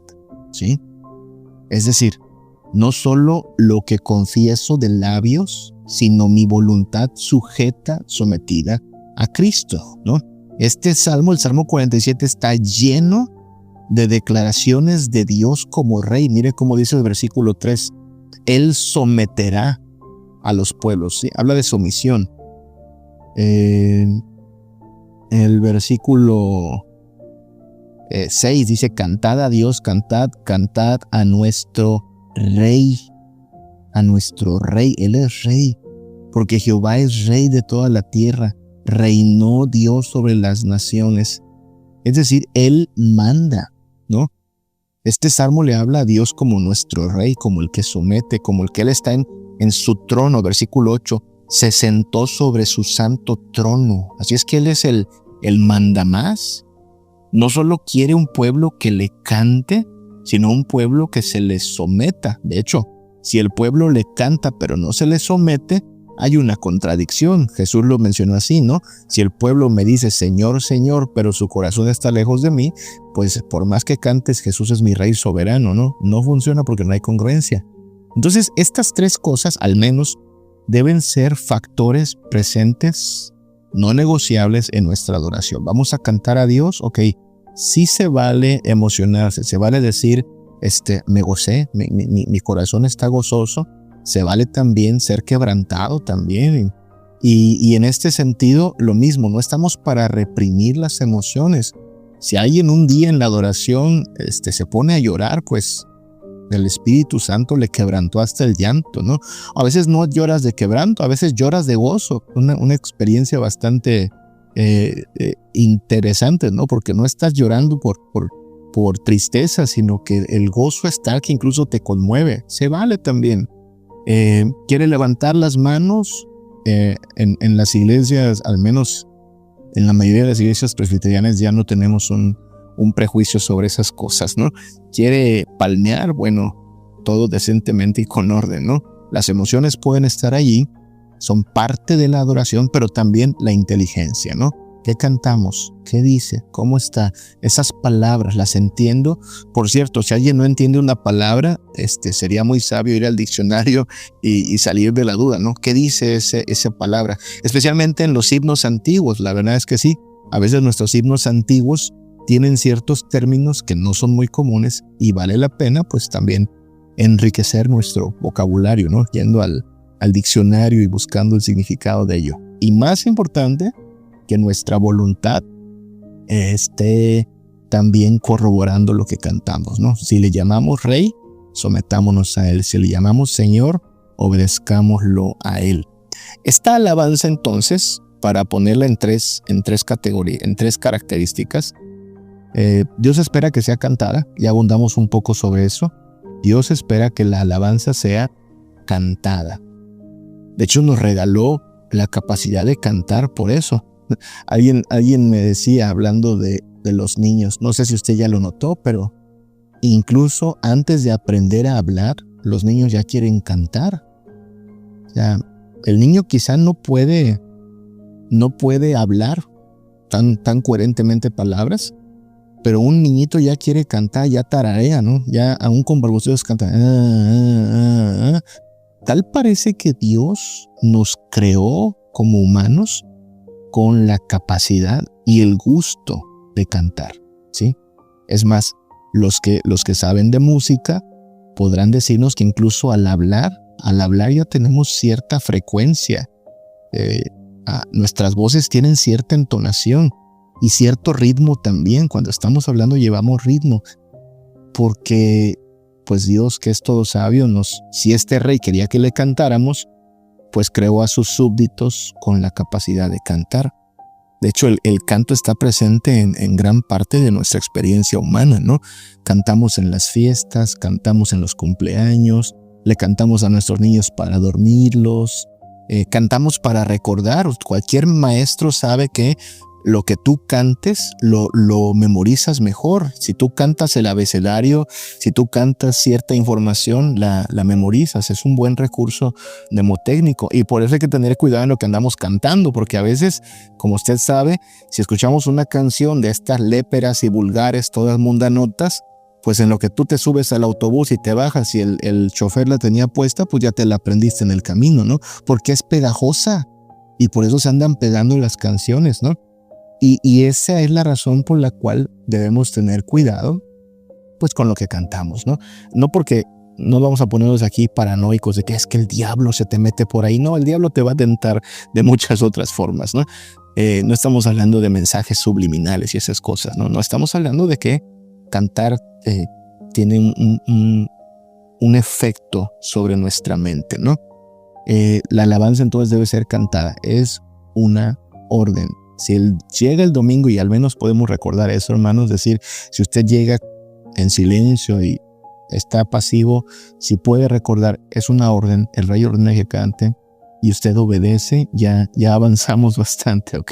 ¿sí? Es decir, no solo lo que confieso de labios, sino mi voluntad sujeta, sometida a Cristo, ¿no? Este salmo, el Salmo 47, está lleno de declaraciones de Dios como Rey. Mire cómo dice el versículo 3. Él someterá a los pueblos, ¿sí? Habla de sumisión. El versículo 6 dice, cantad a Dios, cantad a nuestro Rey. A nuestro Rey, Él es Rey, porque Jehová es Rey de toda la tierra, reinó Dios sobre las naciones, es decir, Él manda, ¿no? Este salmo le habla a Dios como nuestro Rey, como el que somete, como el que Él está en su trono, versículo 8, se sentó sobre su santo trono, así es que Él es el mandamás. No solo quiere un pueblo que le cante, sino un pueblo que se le someta. De hecho, si el pueblo le canta pero no se le somete, hay una contradicción. Jesús lo mencionó así, ¿no? Si el pueblo me dice Señor, Señor, pero su corazón está lejos de mí, pues por más que cantes, Jesús es mi Rey soberano, ¿no? No funciona porque no hay congruencia. Entonces, estas tres cosas, al menos, deben ser factores presentes, no negociables en nuestra adoración. Vamos a cantar a Dios, ok. Sí se vale emocionarse, se vale decir, me gocé, mi corazón está gozoso, se vale también ser quebrantado también. Y en este sentido, lo mismo, no estamos para reprimir las emociones. Si alguien un día en la adoración se pone a llorar, pues el Espíritu Santo le quebrantó hasta el llanto, ¿no? A veces no lloras de quebranto, a veces lloras de gozo, una experiencia bastante interesante, ¿no? Porque no estás llorando por tristeza, sino que el gozo está que incluso te conmueve. Se vale también. Quiere levantar las manos. En las iglesias, al menos en la mayoría de las iglesias presbiterianas, ya no tenemos un prejuicio sobre esas cosas, ¿no? Quiere palmear, bueno, todo decentemente y con orden, ¿no? Las emociones pueden estar allí, son parte de la adoración, pero también la inteligencia, ¿no? ¿Qué cantamos? ¿Qué dice? ¿Cómo está? Esas palabras, ¿las entiendo? Por cierto, si alguien no entiende una palabra, sería muy sabio ir al diccionario y salir de la duda, ¿no? ¿Qué dice esa palabra? Especialmente en los himnos antiguos, la verdad es que sí. A veces nuestros himnos antiguos tienen ciertos términos que no son muy comunes y vale la pena pues también enriquecer nuestro vocabulario, ¿no? Yendo al diccionario y buscando el significado de ello. Y más importante, que nuestra voluntad esté también corroborando lo que cantamos, ¿no? Si le llamamos Rey, sometámonos a Él. Si le llamamos Señor, obedezcámoslo a Él. Esta alabanza entonces, para ponerla en tres categorías, en tres características, Dios espera que sea cantada. Ya abundamos un poco sobre eso. Dios espera que la alabanza sea cantada. De hecho, nos regaló la capacidad de cantar por eso. Alguien me decía, hablando de los niños, no sé si usted ya lo notó, pero incluso antes de aprender a hablar, los niños ya quieren cantar. O sea, el niño quizá no puede hablar tan coherentemente palabras, pero un niñito ya quiere cantar, ya tararea, ¿no? Ya aún con balbuceos canta. Tal parece que Dios nos creó como humanos con la capacidad y el gusto de cantar, ¿sí? Es más, los que saben de música podrán decirnos que incluso al hablar ya tenemos cierta frecuencia. Nuestras voces tienen cierta entonación y cierto ritmo también. Cuando estamos hablando llevamos ritmo, porque pues Dios, que es todo sabio, si este rey quería que le cantáramos, pues creó a sus súbditos con la capacidad de cantar. De hecho, el canto está presente en gran parte de nuestra experiencia humana, ¿no? Cantamos en las fiestas, cantamos en los cumpleaños, le cantamos a nuestros niños para dormirlos, cantamos para recordar. Cualquier maestro sabe que lo que tú cantes lo memorizas mejor. Si tú cantas el abecedario, si tú cantas cierta información, la memorizas. Es un buen recurso mnemotécnico, y por eso hay que tener cuidado en lo que andamos cantando, porque a veces, como usted sabe, si escuchamos una canción de estas léperas y vulgares, todas mundanotas, pues en lo que tú te subes al autobús y te bajas y el chofer la tenía puesta, pues ya te la aprendiste en el camino, ¿no? Porque es pegajosa y por eso se andan pegando las canciones, ¿no? Y esa es la razón por la cual debemos tener cuidado pues con lo que cantamos, ¿no? No porque no vamos a ponernos aquí paranoicos de que es que el diablo se te mete por ahí. No, el diablo te va a tentar de muchas otras formas, ¿no? No estamos hablando de mensajes subliminales y esas cosas, ¿no? No estamos hablando de que cantar tiene un efecto sobre nuestra mente, ¿no? La alabanza entonces debe ser cantada. Es una orden. Si llega el domingo, y al menos podemos recordar eso, hermanos, decir, si usted llega en silencio y está pasivo, si puede recordar, es una orden, el rey ordena que cante, y usted obedece, ya avanzamos bastante, ¿ok?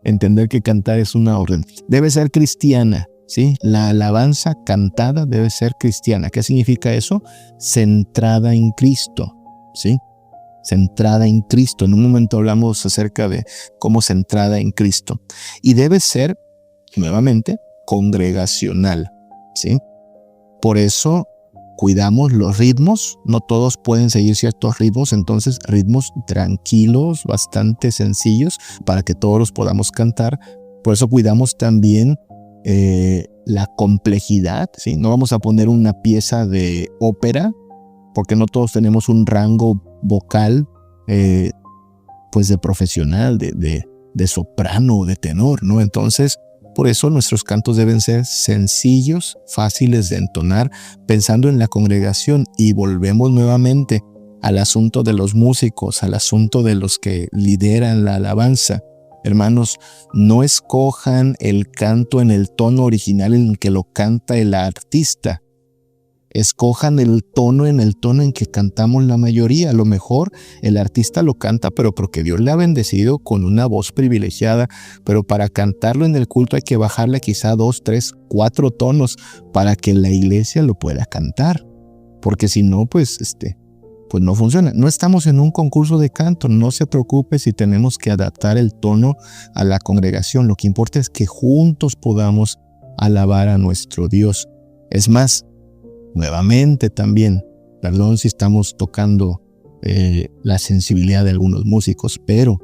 Entender que cantar es una orden. Debe ser cristiana, ¿sí? La alabanza cantada debe ser cristiana. ¿Qué significa eso? Centrada en Cristo, ¿sí? Centrada en Cristo. En un momento hablamos acerca de cómo centrada en Cristo. Y debe ser, nuevamente, congregacional, ¿sí? Por eso cuidamos los ritmos. No todos pueden seguir ciertos ritmos, entonces ritmos tranquilos, bastante sencillos, para que todos los podamos cantar. Por eso cuidamos también la complejidad, ¿sí? No vamos a poner una pieza de ópera, porque no todos tenemos un rango vocal pues de profesional, de soprano o de tenor, ¿no? Entonces, por eso nuestros cantos deben ser sencillos, fáciles de entonar, pensando en la congregación. Y volvemos nuevamente al asunto de los músicos, al asunto de los que lideran la alabanza. Hermanos, no escojan el canto en el tono original en el que lo canta el artista. Escojan el tono en que cantamos la mayoría. A lo mejor el artista lo canta, pero porque Dios le ha bendecido con una voz privilegiada. Pero para cantarlo en el culto hay que bajarle quizá 2, 3, 4 tonos para que la iglesia lo pueda cantar. Porque si no, pues pues no funciona. No estamos en un concurso de canto, no se preocupe si tenemos que adaptar el tono a la congregación. Lo que importa es que juntos podamos alabar a nuestro Dios. Es más, nuevamente también, perdón si estamos tocando la sensibilidad de algunos músicos, pero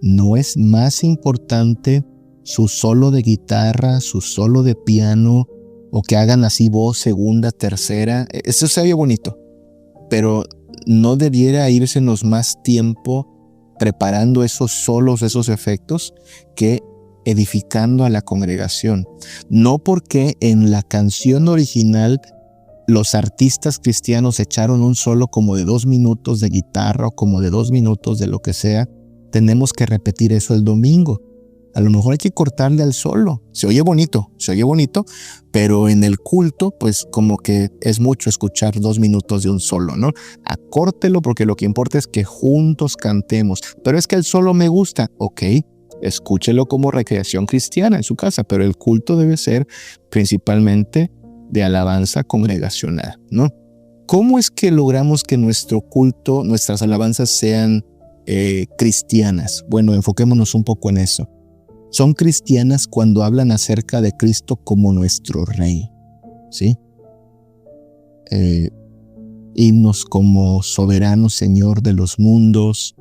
no es más importante su solo de guitarra, su solo de piano, o que hagan así voz segunda, tercera. Eso se ve bonito, pero no debiera irsenos más tiempo preparando esos solos, esos efectos, que edificando a la congregación. No porque en la canción original los artistas cristianos echaron un solo como de 2 minutos de guitarra o como de 2 minutos de lo que sea, tenemos que repetir eso el domingo. A lo mejor hay que cortarle al solo. Se oye bonito, pero en el culto, pues como que es mucho escuchar 2 minutos de un solo, ¿no? Acórtelo, porque lo que importa es que juntos cantemos. Pero es que el solo me gusta. Ok, escúchelo como recreación cristiana en su casa, pero el culto debe ser principalmente de alabanza congregacional, ¿no? ¿Cómo es que logramos que nuestro culto, nuestras alabanzas sean cristianas? Bueno, enfoquémonos un poco en eso. Son cristianas cuando hablan acerca de Cristo como nuestro Rey, ¿sí? Himnos como soberano Señor de los mundos,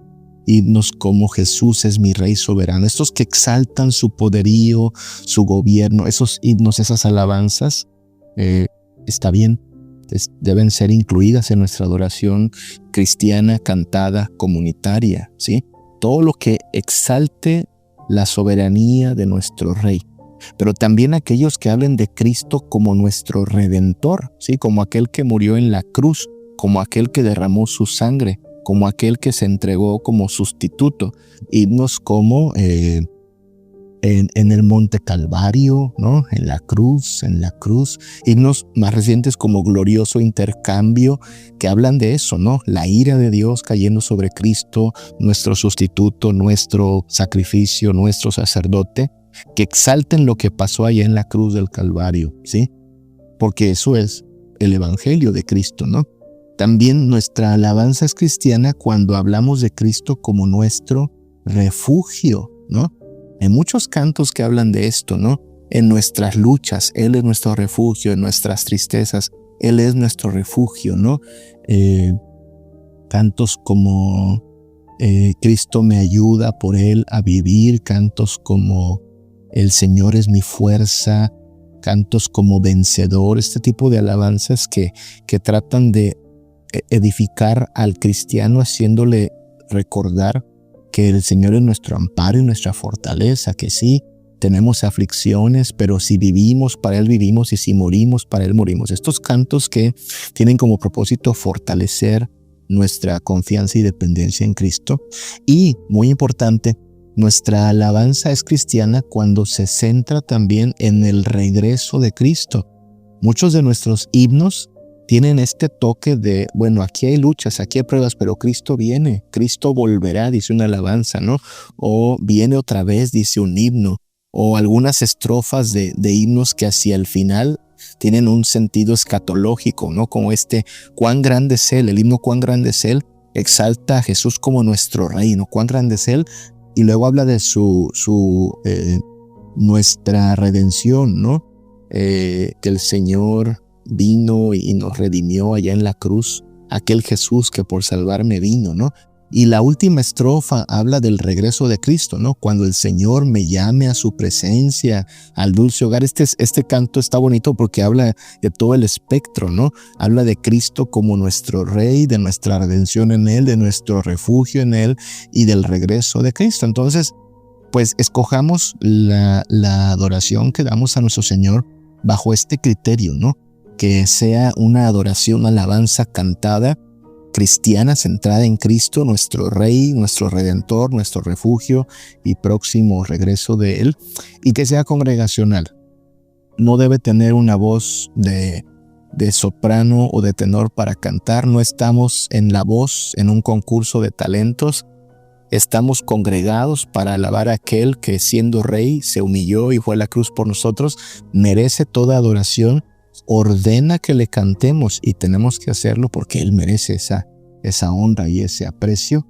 himnos como Jesús es mi Rey soberano, estos que exaltan su poderío, su gobierno, esos himnos, esas alabanzas, está bien, deben ser incluidas en nuestra adoración cristiana, cantada, comunitaria, ¿sí? Todo lo que exalte la soberanía de nuestro Rey, pero también aquellos que hablen de Cristo como nuestro Redentor, ¿sí? Como aquel que murió en la cruz, como aquel que derramó su sangre, como aquel que se entregó como sustituto. Himnos como en el Monte Calvario, ¿no? En la cruz. Himnos más recientes como Glorioso Intercambio, que hablan de eso, ¿no? La ira de Dios cayendo sobre Cristo, nuestro sustituto, nuestro sacrificio, nuestro sacerdote, que exalten lo que pasó allá en la cruz del Calvario, ¿sí? Porque eso es el Evangelio de Cristo, ¿no? También nuestra alabanza es cristiana cuando hablamos de Cristo como nuestro refugio, ¿no? Hay muchos cantos que hablan de esto, ¿no? En nuestras luchas, Él es nuestro refugio, en nuestras tristezas, Él es nuestro refugio, ¿no? Cantos como Cristo me ayuda por Él a vivir, cantos como El Señor es mi fuerza, cantos como Vencedor, este tipo de alabanzas que tratan de edificar al cristiano, haciéndole recordar que el Señor es nuestro amparo y nuestra fortaleza, que sí, tenemos aflicciones, pero si vivimos, para Él vivimos, y si morimos, para Él morimos. Estos cantos que tienen como propósito fortalecer nuestra confianza y dependencia en Cristo. Y, muy importante, nuestra alabanza es cristiana cuando se centra también en el regreso de Cristo. Muchos de nuestros himnos tienen este toque de, bueno, aquí hay luchas, aquí hay pruebas, pero Cristo viene, Cristo volverá, dice una alabanza, ¿no? O viene otra vez, dice un himno, o algunas estrofas de himnos que hacia el final tienen un sentido escatológico, ¿no? Como cuán grande es Él, el himno cuán grande es Él, exalta a Jesús como nuestro Rey, ¿no? Cuán grande es Él, y luego habla de nuestra redención, ¿no? Que el Señor vino y nos redimió allá en la cruz, aquel Jesús que por salvarme vino, ¿no? Y la última estrofa habla del regreso de Cristo, ¿no? Cuando el Señor me llame a su presencia, al dulce hogar. Este canto está bonito porque habla de todo el espectro, ¿no? Habla de Cristo como nuestro Rey, de nuestra redención en Él, de nuestro refugio en Él y del regreso de Cristo. Entonces, pues escojamos la adoración que damos a nuestro Señor bajo este criterio, ¿no? Que sea una adoración, una alabanza cantada, cristiana, centrada en Cristo, nuestro Rey, nuestro Redentor, nuestro refugio y próximo regreso de Él, y que sea congregacional. No debe tener una voz de soprano o de tenor para cantar. No estamos en la voz, en un concurso de talentos. Estamos congregados para alabar a aquel que, siendo Rey, se humilló y fue a la cruz por nosotros, merece toda adoración. Ordena que le cantemos y tenemos que hacerlo porque Él merece esa honra y ese aprecio.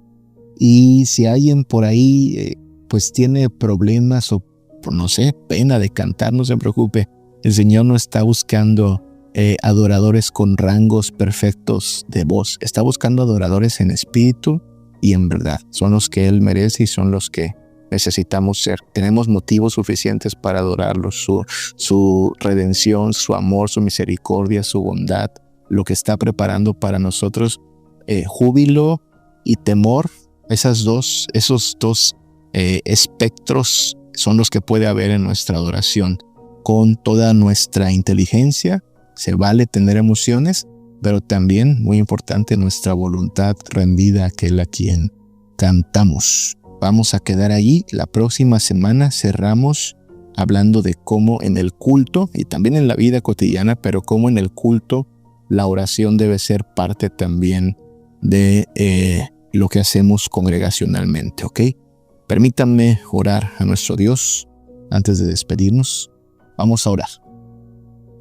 Y si alguien por ahí pues tiene problemas o no sé, pena de cantar, no se preocupe. El Señor no está buscando adoradores con rangos perfectos de voz. Está buscando adoradores en espíritu y en verdad. Son los que Él merece y son los que necesitamos ser. Tenemos motivos suficientes para adorarlo. Su redención, su amor, su misericordia, su bondad, lo que está preparando para nosotros, júbilo y temor. Esos dos espectros son los que puede haber en nuestra adoración. Con toda nuestra inteligencia, se vale tener emociones, pero también, muy importante, nuestra voluntad rendida a aquel a quien cantamos. Vamos a quedar allí. La próxima semana cerramos hablando de cómo en el culto, y también en la vida cotidiana, pero cómo en el culto la oración debe ser parte también de lo que hacemos congregacionalmente, ¿ok? Permítanme orar a nuestro Dios antes de despedirnos. Vamos a orar.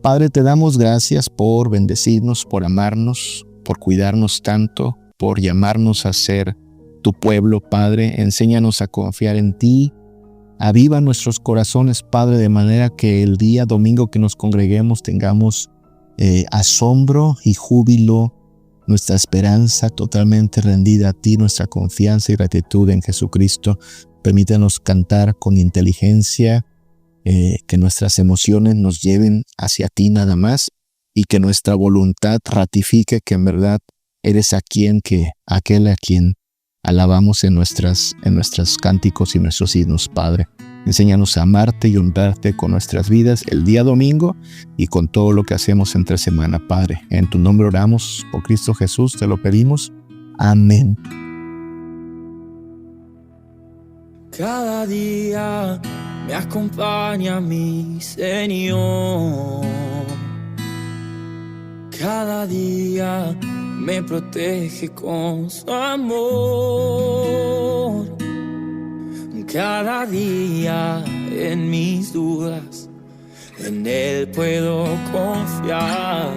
Padre, te damos gracias por bendecirnos, por amarnos, por cuidarnos tanto, por llamarnos a ser tu pueblo, Padre. Enséñanos a confiar en ti. Aviva nuestros corazones, Padre, de manera que el día domingo que nos congreguemos tengamos asombro y júbilo, nuestra esperanza totalmente rendida a ti, nuestra confianza y gratitud en Jesucristo. Permítanos cantar con inteligencia, que nuestras emociones nos lleven hacia ti nada más y que nuestra voluntad ratifique que en verdad eres aquel a quien alabamos en nuestras cánticos y nuestros himnos, Padre. Enséñanos a amarte y honrarte con nuestras vidas el día domingo y con todo lo que hacemos entre semana, Padre. En tu nombre oramos, por Cristo Jesús, te lo pedimos. Amén. Cada día me acompaña mi Señor. Cada día me protege con su amor. Cada día en mis dudas, en Él puedo confiar,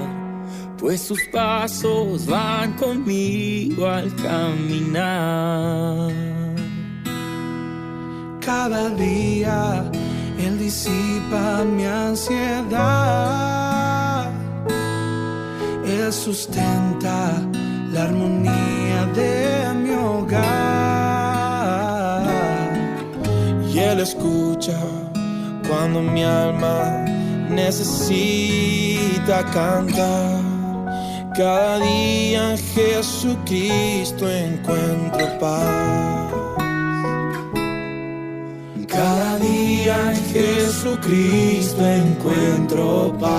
pues sus pasos van conmigo al caminar. Cada día Él disipa mi ansiedad. Él sustenta la armonía de mi hogar. Y Él escucha cuando mi alma necesita cantar. Cada día en Jesucristo encuentro paz. Cada día en Jesucristo encuentro paz.